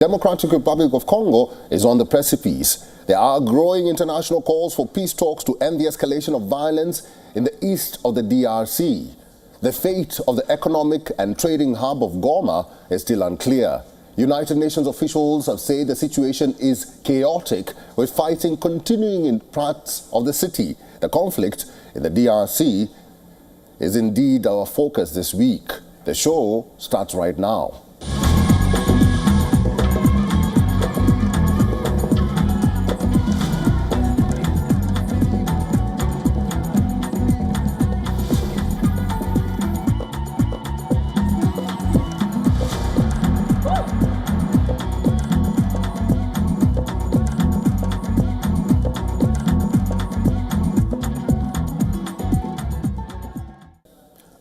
Democratic Republic of Congo is on the precipice. There are growing international calls for peace talks to end the escalation of violence in the east of the DRC. The fate of the economic and trading hub of Goma is still unclear. United Nations officials have said the situation is chaotic, with fighting continuing in parts of the city. The conflict in the DRC is indeed our focus this week. The show starts right now.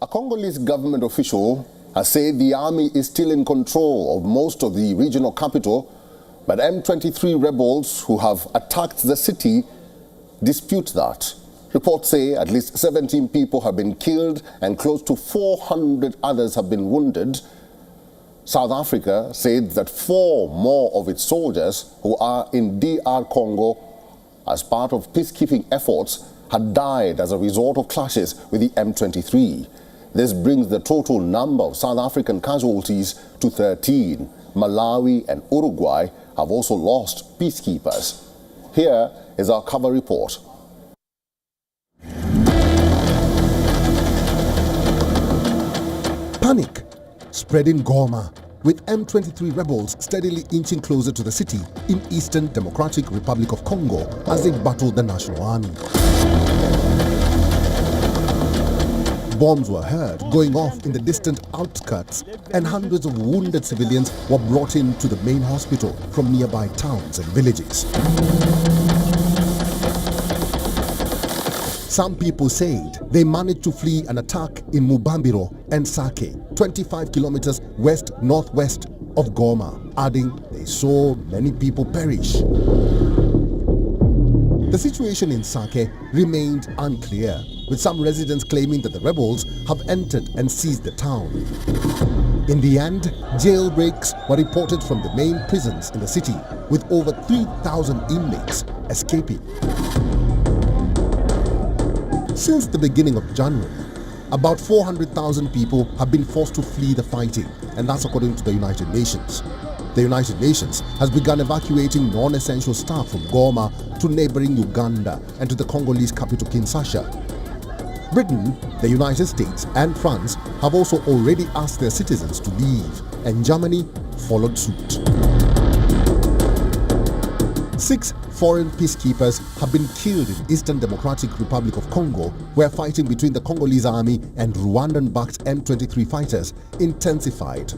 A Congolese government official has said the army is still in control of most of the regional capital, but M23 rebels who have attacked the city dispute that. Reports say at least 17 people have been killed and close to 400 others have been wounded. South Africa said that 4 more of its soldiers who are in DR Congo as part of peacekeeping efforts had died as a result of clashes with the M23. This brings the total number of South African casualties to 13. Malawi and Uruguay have also lost peacekeepers. Here is our cover report. Panic spread in Goma, with M23 rebels steadily inching closer to the city in Eastern Democratic Republic of Congo as they battle the National Army. Bombs were heard going off in the distant outskirts, and hundreds of wounded civilians were brought into the main hospital from nearby towns and villages. Some people said they managed to flee an attack in Mubambiro and Sake, 25 kilometers west-northwest of Goma, adding they saw many people perish. The situation in Sake remained unclear, with some residents claiming that the rebels have entered and seized the town. In the end, jailbreaks were reported from the main prisons in the city, with over 3,000 inmates escaping. Since the beginning of January, about 400,000 people have been forced to flee the fighting, and that's according to the United Nations. The United Nations has begun evacuating non-essential staff from Goma to neighboring Uganda and to the Congolese capital Kinshasa. Britain, the United States and France have also already asked their citizens to leave, and Germany followed suit. 6 foreign peacekeepers have been killed in Eastern Democratic Republic of Congo, where fighting between the Congolese army and Rwandan-backed M23 fighters intensified.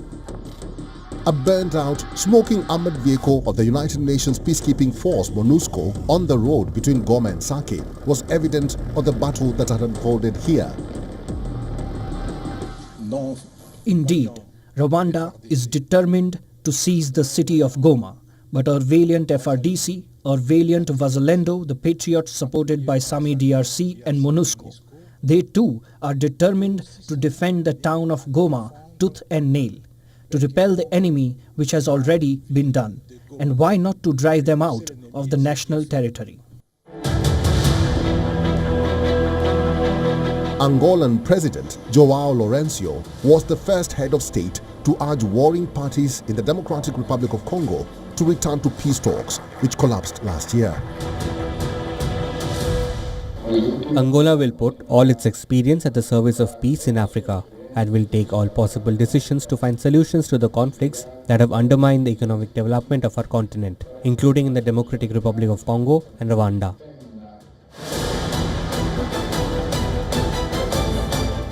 A burnt-out, smoking armored vehicle of the United Nations peacekeeping force MONUSCO on the road between Goma and Sake was evident of the battle that had unfolded here. Indeed, Rwanda is determined to seize the city of Goma, but our valiant FRDC, our valiant Wazalendo, the patriots supported by SAMI DRC and MONUSCO, they too are determined to defend the town of Goma tooth and nail, to repel the enemy which has already been done, and why not to drive them out of the national territory. Angolan President João Lourenço was the first head of state to urge warring parties in the Democratic Republic of Congo to return to peace talks, which collapsed last year. Angola will put all its experience at the service of peace in Africa and will take all possible decisions to find solutions to the conflicts that have undermined the economic development of our continent, including in the Democratic Republic of Congo and Rwanda.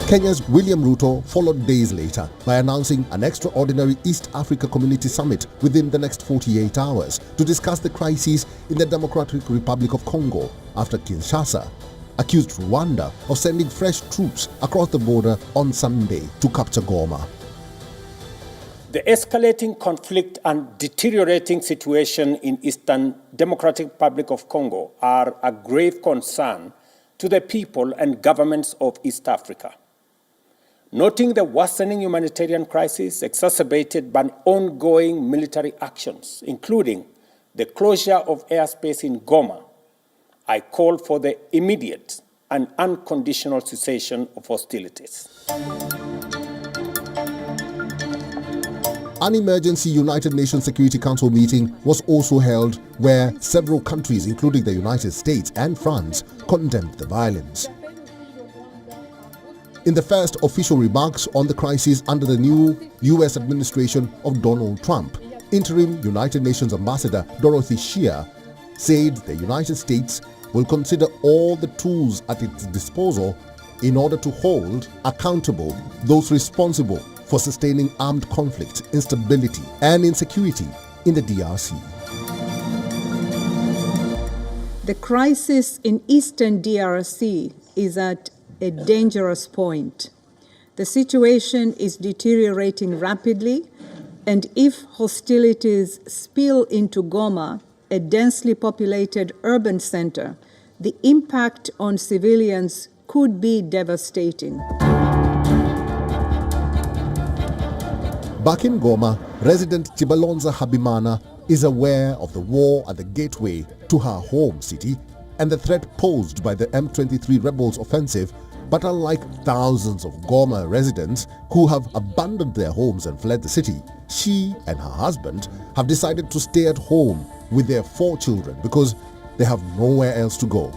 Kenya's William Ruto followed days later by announcing an extraordinary East Africa Community Summit within the next 48 hours to discuss the crises in the Democratic Republic of Congo after Kinshasa accused Rwanda of sending fresh troops across the border on Sunday to capture Goma. The escalating conflict and deteriorating situation in Eastern Democratic Republic of Congo are a grave concern to the people and governments of East Africa. noting the worsening humanitarian crisis exacerbated by ongoing military actions, including the closure of airspace in Goma, I call for the immediate and unconditional cessation of hostilities. An emergency United Nations Security Council meeting was also held where several countries, including the United States and France, condemned the violence. In the first official remarks on the crisis under the new US administration of Donald Trump, interim United Nations Ambassador Dorothy Shear said the United States will consider all the tools at its disposal in order to hold accountable those responsible for sustaining armed conflict, instability and insecurity in the DRC. The crisis in eastern DRC is at a dangerous point. The situation is deteriorating rapidly, and if hostilities spill into Goma, a densely populated urban center, the impact on civilians could be devastating. Back in Goma, resident Chibalonza Habimana is aware of the war at the gateway to her home city and the threat posed by the M23 rebels' offensive, but unlike thousands of Goma residents who have abandoned their homes and fled the city, she and her husband have decided to stay at home with their 4 children because they have nowhere else to go.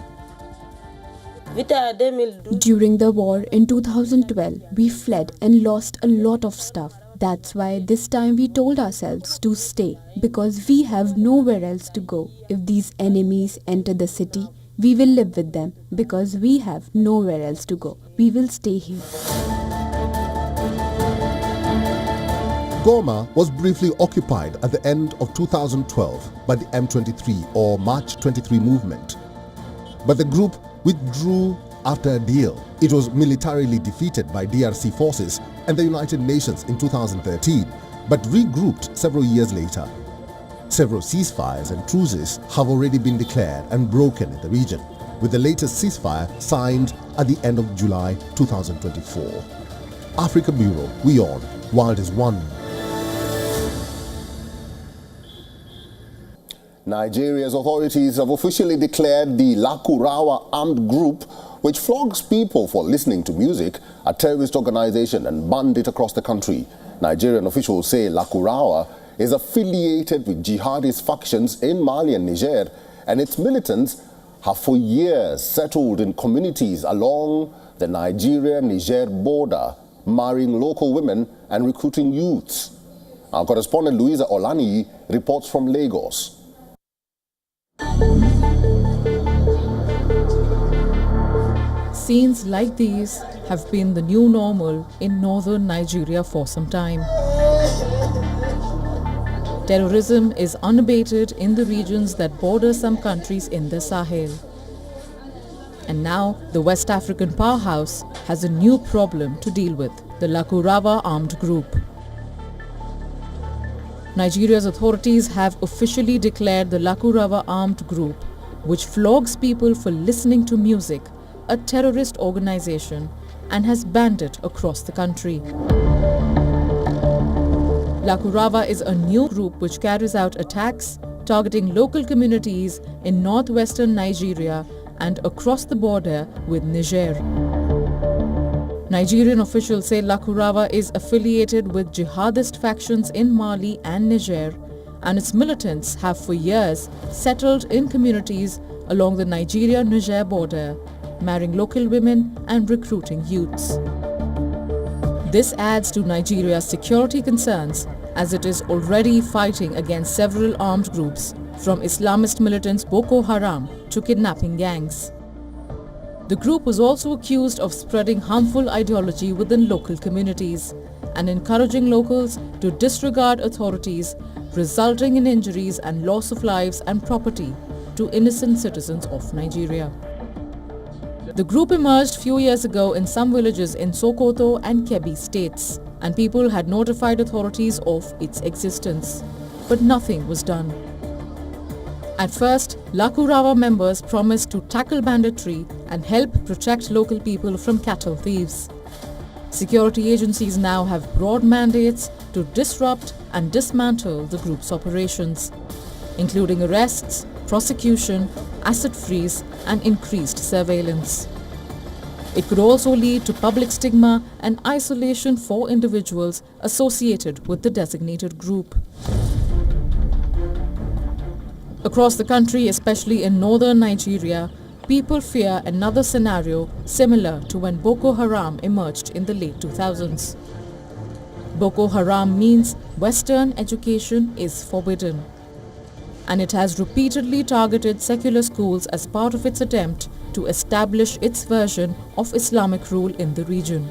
During the war in 2012, we fled and lost a lot of stuff. That's why this time we told ourselves to stay, because we have nowhere else to go. If these enemies enter the city, we will live with them, because we have nowhere else to go. We will stay here. Goma was briefly occupied at the end of 2012 by the M23 or March 23 movement. But the group withdrew after a deal. It was militarily defeated by DRC forces and the United Nations in 2013, but regrouped several years later. Several ceasefires and truces have already been declared and broken in the region, with the latest ceasefire signed at the end of July 2024. Africa Bureau, WION, World is One. Nigeria's authorities have officially declared the Lakurawa armed group, which flogs people for listening to music, a terrorist organization and banned it across the country. Nigerian officials say Lakurawa is affiliated with jihadist factions in Mali and Niger, and its militants have for years settled in communities along the Nigeria-Niger border, marrying local women and recruiting youths. Our correspondent Louisa Olani reports from Lagos. Scenes like these have been the new normal in northern Nigeria for some time. Terrorism is unabated in the regions that border some countries in the Sahel. And now the West African powerhouse has a new problem to deal with, the Lakurawa armed group. Nigeria's authorities have officially declared the Lakurawa armed group, which flogs people for listening to music, a terrorist organization, and has banned it across the country. Lakurawa is a new group which carries out attacks targeting local communities in northwestern Nigeria and across the border with Niger. Nigerian officials say Lakurawa is affiliated with jihadist factions in Mali and Niger, and its militants have for years settled in communities along the Nigeria-Niger border, marrying local women and recruiting youths. This adds to Nigeria's security concerns, as it is already fighting against several armed groups, from Islamist militants Boko Haram to kidnapping gangs. The group was also accused of spreading harmful ideology within local communities and encouraging locals to disregard authorities, resulting in injuries and loss of lives and property to innocent citizens of Nigeria. The group emerged few years ago in some villages in Sokoto and Kebbi states, and people had notified authorities of its existence, but nothing was done. At first, Lakurawa members promised to tackle banditry and help protect local people from cattle thieves. Security agencies now have broad mandates to disrupt and dismantle the group's operations, including arrests, prosecution, asset freeze, and increased surveillance. It could also lead to public stigma and isolation for individuals associated with the designated group. Across the country, especially in northern Nigeria, people fear another scenario similar to when Boko Haram emerged in the late 2000s. Boko Haram means Western education is forbidden, and it has repeatedly targeted secular schools as part of its attempt to establish its version of Islamic rule in the region.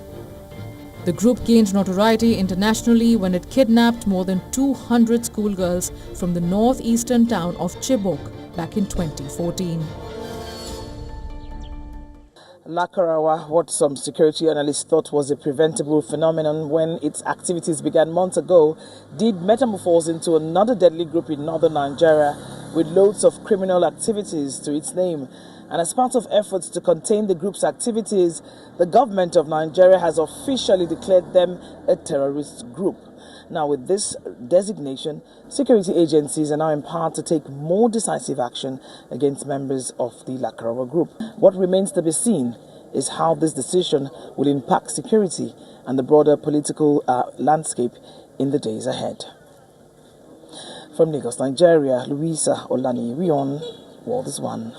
The group gained notoriety internationally when it kidnapped more than 200 schoolgirls from the northeastern town of Chibok back in 2014. Lakarawa, what some security analysts thought was a preventable phenomenon when its activities began months ago, did metamorphose into another deadly group in northern Nigeria with loads of criminal activities to its name. And as part of efforts to contain the group's activities, the government of Nigeria has officially declared them a terrorist group. Now, with this designation, security agencies are now empowered to take more decisive action against members of the Lakarawa group. What remains to be seen is how this decision will impact security and the broader political landscape in the days ahead. From Lagos, Nigeria, Louisa Olani, WION, World is One.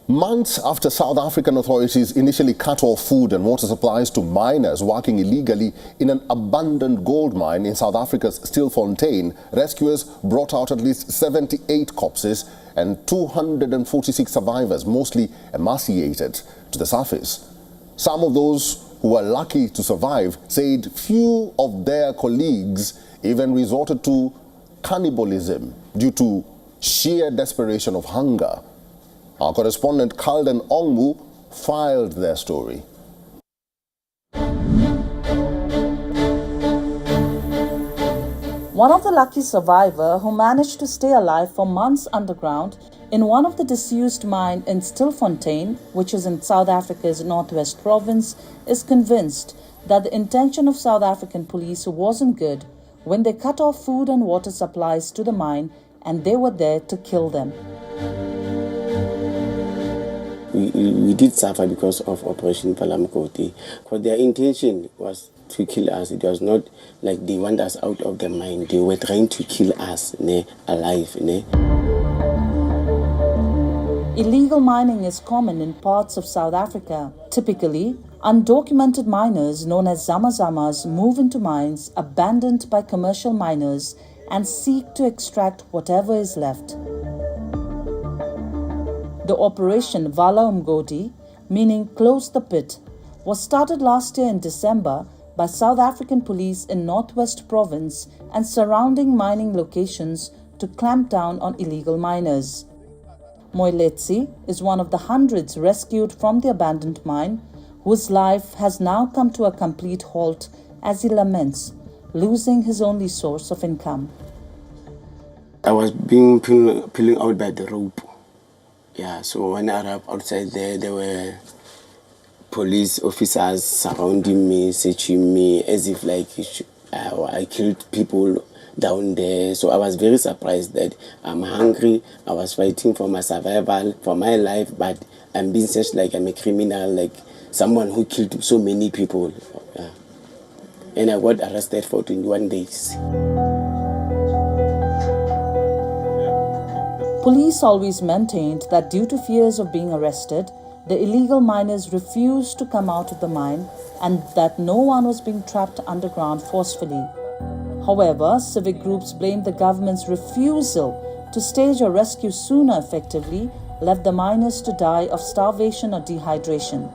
Months after South African authorities initially cut off food and water supplies to miners working illegally in an abandoned gold mine in South Africa's Stilfontein, rescuers brought out at least 78 corpses and 246 survivors, mostly emaciated, to the surface. Some of those who were lucky to survive said few of their colleagues even resorted to cannibalism due to sheer desperation of hunger. Our correspondent Kalden Ongmu filed their story. One of the lucky survivors who managed to stay alive for months underground in one of the disused mines in Stilfontein, which is in South Africa's Northwest Province, is convinced that the intention of South African police wasn't good when they cut off food and water supplies to the mine and they were there to kill them. We did suffer because of Operation Palamkoti, because their intention was to kill us. It was not like they want us out of the mine. They were trying to kill us alive. Illegal mining is common in parts of South Africa. Typically, undocumented miners known as zamazamas move into mines abandoned by commercial miners and seek to extract whatever is left. The operation Vala Umgodi, meaning close the pit, was started last year in December by South African police in Northwest Province and surrounding mining locations to clamp down on illegal miners. Moiletsi is one of the hundreds rescued from the abandoned mine, whose life has now come to a complete halt as he laments losing his only source of income. I was being pulling out by the rope. Yeah, so when I arrived outside there were police officers surrounding me, searching me, as if like I killed people down there. So I was very surprised that I'm hungry. I was fighting for my survival, for my life, but I'm being searched like I'm a criminal, like someone who killed so many people. Yeah. And I got arrested for 21 days. Police always maintained that due to fears of being arrested, the illegal miners refused to come out of the mine and that no one was being trapped underground forcefully. However, civic groups blamed the government's refusal to stage a rescue sooner effectively left the miners to die of starvation or dehydration.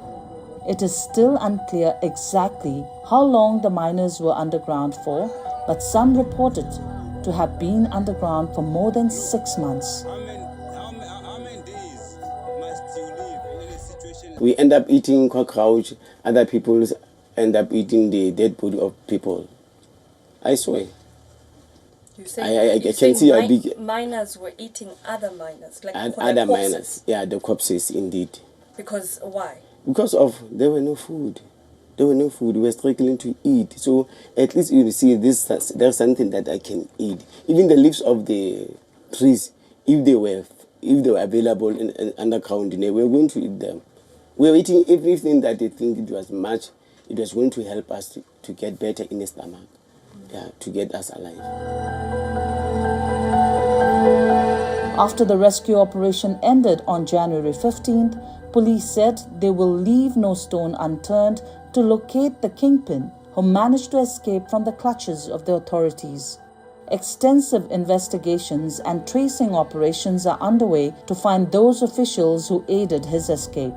It is still unclear exactly how long the miners were underground for, but some reported to have been underground for more than 6 months. How many days must you live in a situation? We end up eating cockroach, other people end up eating the dead body of people. I swear. I can see a big... Miners were eating other miners, like other miners, yeah, the corpses indeed. Because why? Because of there were no food. There were no food. We were struggling to eat. So at least you see this. There's something that I can eat. Even the leaves of the trees, if they were available in underground, we were going to eat them. We were eating everything that they think it was going to help us to get better in the stomach, to get us alive. After the rescue operation ended on January 15th, police said they will leave no stone unturned to locate the kingpin who managed to escape from the clutches of the authorities. Extensive investigations and tracing operations are underway to find those officials who aided his escape.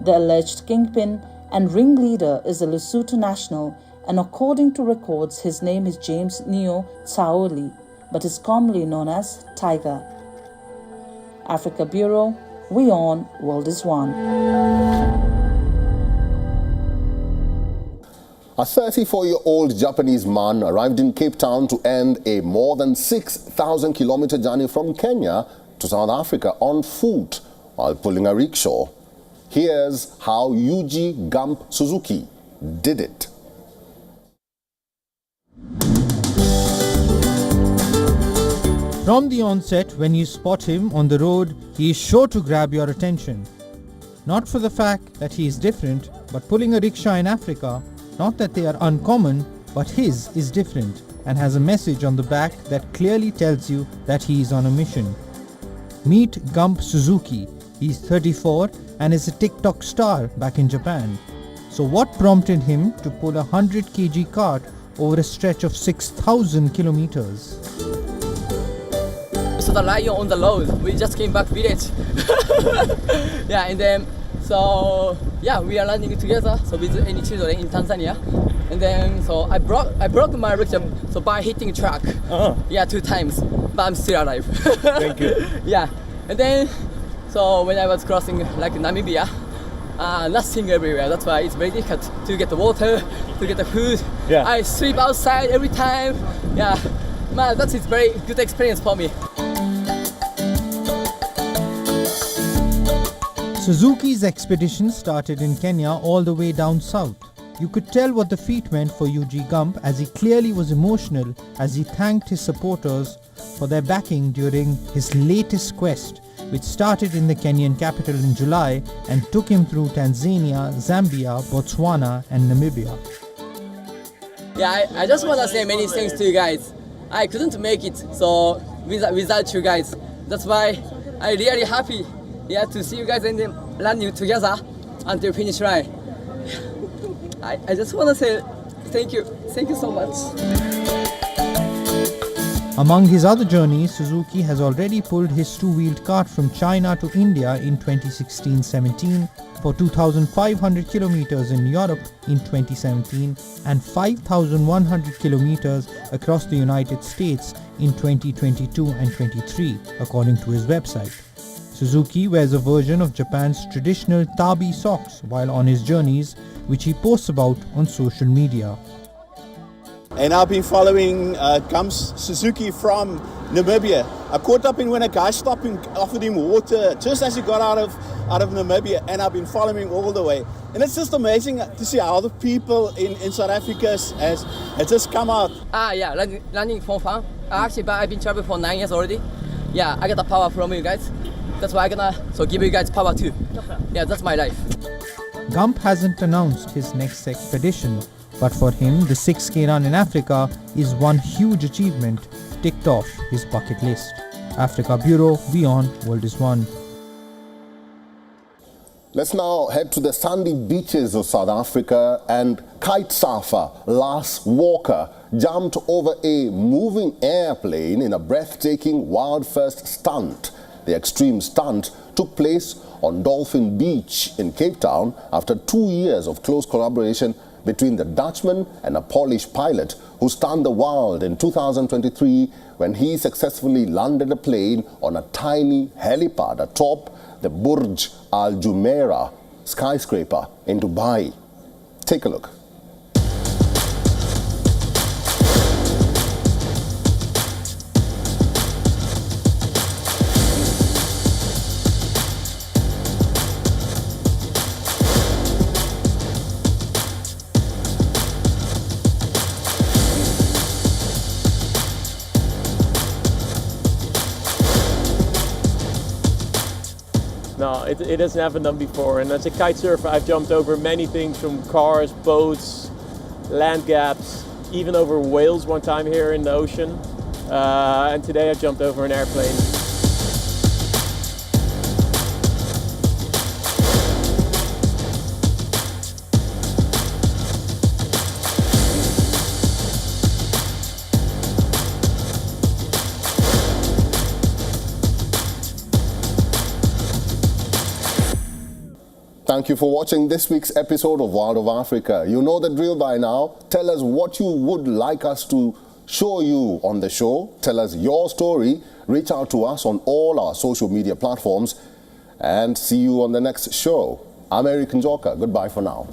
The alleged kingpin and ringleader is a Lesotho national, and according to records, his name is James Neo Tsaoli, but is commonly known as Tiger. Africa Bureau, WION World is One. A 34-year-old Japanese man arrived in Cape Town to end a more than 6,000-kilometer journey from Kenya to South Africa on foot while pulling a rickshaw. Here's how Yuji Gump Suzuki did it. From the onset, when you spot him on the road, he is sure to grab your attention. Not for the fact that he is different, but pulling a rickshaw in Africa, not that they are uncommon, but his is different and has a message on the back that clearly tells you that he is on a mission. Meet Gump Suzuki. He's 34 and is a TikTok star back in Japan. So what prompted him to pull a 100 kg cart over a stretch of 6,000 kilometers? So the lion on the road, we just came back village. Yeah, and then we are running together. So with any children in Tanzania, and then so I broke my rickshaw so by hitting truck. Yeah, 2 times, but I'm still alive. Thank you. Yeah, and then so when I was crossing like Namibia, nothing everywhere. That's why it's very difficult to get the water, to get the food. Yeah. I sleep outside every time. Yeah, man, that is very good experience for me. Suzuki's expedition started in Kenya all the way down south. You could tell what the feat meant for Yuji Gump as he clearly was emotional as he thanked his supporters for their backing during his latest quest, which started in the Kenyan capital in July and took him through Tanzania, Zambia, Botswana and Namibia. Yeah, I just want to say many thanks to you guys. I couldn't make it so without you guys. That's why I'm really happy to see you guys and then running together until finish line. I just want to say thank you so much. Among his other journeys, Suzuki has already pulled his two-wheeled cart from China to India in 2016-17, for 2,500 kilometers in Europe in 2017 and 5,100 kilometers across the United States in 2022 and 23, according to his website. Suzuki wears a version of Japan's traditional tabi socks while on his journeys, which he posts about on social media. And I've been following Gump Suzuki from Namibia. I caught up in when a guy stopped and offered him water just as he got out of Namibia, and I've been following all the way. And it's just amazing to see how the people in South Africa has just come out. Running for fun. Actually, but I've been traveling for 9 years already. Yeah, I get the power from you guys. That's why I'm gonna give you guys power too. Yeah, that's my life. Gump hasn't announced his next expedition, but for him, the 6K run in Africa is one huge achievement ticked off his bucket list. Africa Bureau, WION World is One. Let's now head to the sandy beaches of South Africa, and kite surfer Lars Walker jumped over a moving airplane in a breathtaking wild-first stunt. The extreme stunt took place on Dolphin Beach in Cape Town after 2 years of close collaboration between the Dutchman and a Polish pilot who stunned the world in 2023 when he successfully landed a plane on a tiny helipad atop the Burj Al Jumeirah skyscraper in Dubai. Take a look. No, it has never done before. And as a kite surfer, I've jumped over many things from cars, boats, land gaps, even over whales one time here in the ocean. And today I jumped over an airplane. Thank you for watching this week's episode of World of Africa. You know the drill by now. Tell us what you would like us to show you on the show. Tell us your story. Reach out to us on all our social media platforms. And see you on the next show. I'm Eric Njoka. Goodbye for now.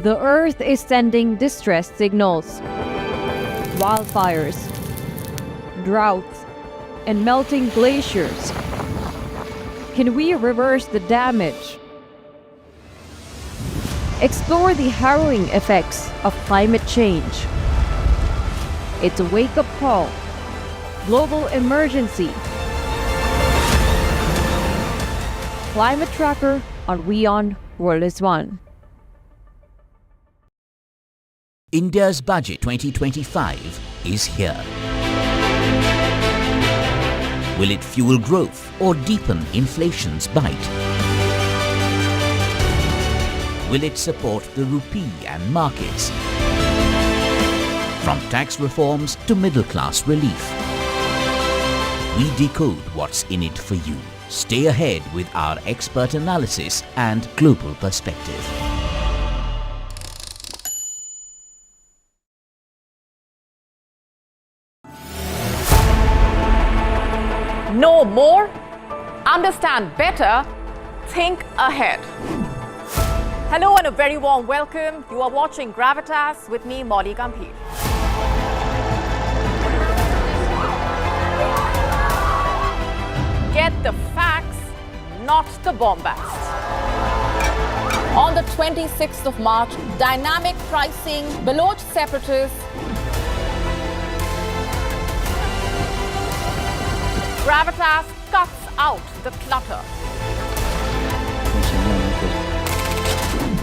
The Earth is sending distress signals. Wildfires, droughts, and melting glaciers. Can we reverse the damage? Explore the harrowing effects of climate change. It's a wake-up call. Global emergency. Climate Tracker on WION World is One. India's budget 2025 is here. Will it fuel growth or deepen inflation's bite? Will it support the rupee and markets? From tax reforms to middle-class relief, we decode what's in it for you. Stay ahead with our expert analysis and global perspective. Know more, understand better, think ahead. Hello and a very warm welcome. You are watching Gravitas with me, Molly Gambhir. Get the facts, not the bombast. On the 26th of March, dynamic pricing, Baloch separatists, Gravitas cuts out the clutter.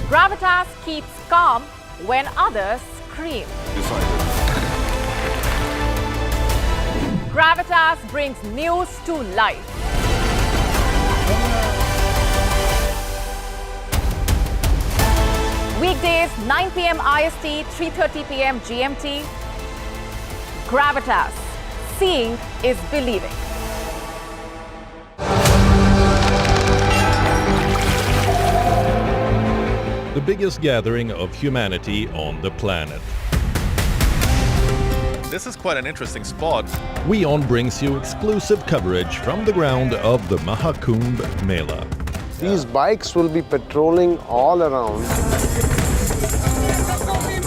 Gravitas keeps calm when others scream. Gravitas brings news to life. Weekdays 9 p.m. IST, 3:30 p.m. GMT. Gravitas. Seeing is believing. The biggest gathering of humanity on the planet. This is quite an interesting spot. WION brings you exclusive coverage from the ground of the Mahakumbh Mela. These bikes will be patrolling all around.